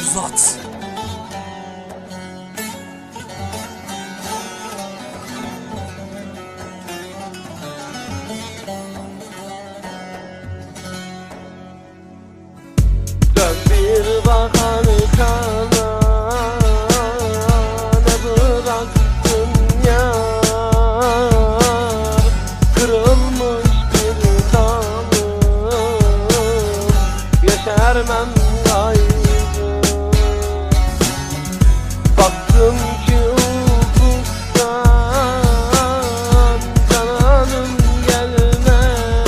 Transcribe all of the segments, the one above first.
uzat. Dön bir bak arkana, ne bıraktın yar? Kırılmış bir dalım, yeşermem gayrı. Baktım ki ufuktan cananım gelmez,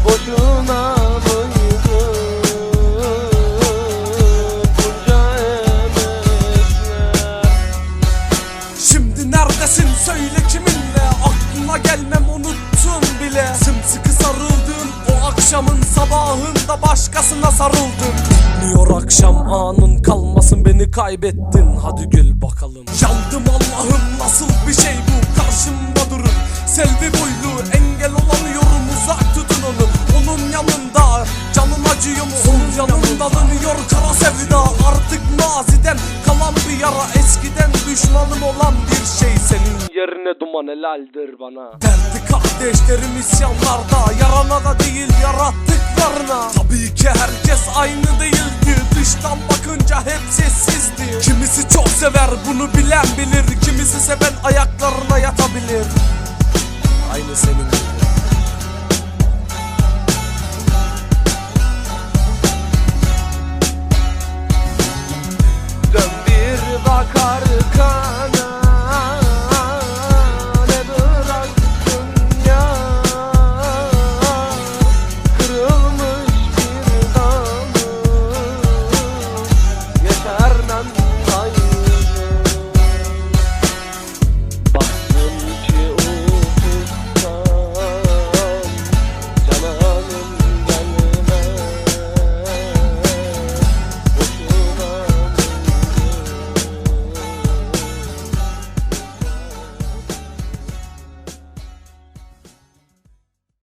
boşuna mıydı bunca emekler? Şimdi neredesin söyle kiminle, aklına gelmem unuttun bile. Sımsıkı sarıldın o akşamın sabahında başkasına sarıldın. Bitmiyor akşam anın kalmasın, beni kaybettin, hadi gül bakalım. Yandım Allah'ım, nasıl bir şey bu, karşımda durun. Selvi boylu engel olamıyorum, uzak tutun onu. Onun yanında canım acıyor mu? Onun yanında dönüyor kara sevda. Artık maziden kalan bir yara, eskiden düşmanım olan bir şey senin Yerine duman helaldir bana. derdi kardeşlerim isyanlarda, yarana da değil yarattıklarına. Tabii ki herkes aynı değildi, dıştan bakınca hep sessizdi. Kimisi çok sever bunu bilen bilir, kimisi seven ayaklarına yatabilir. Aynı senin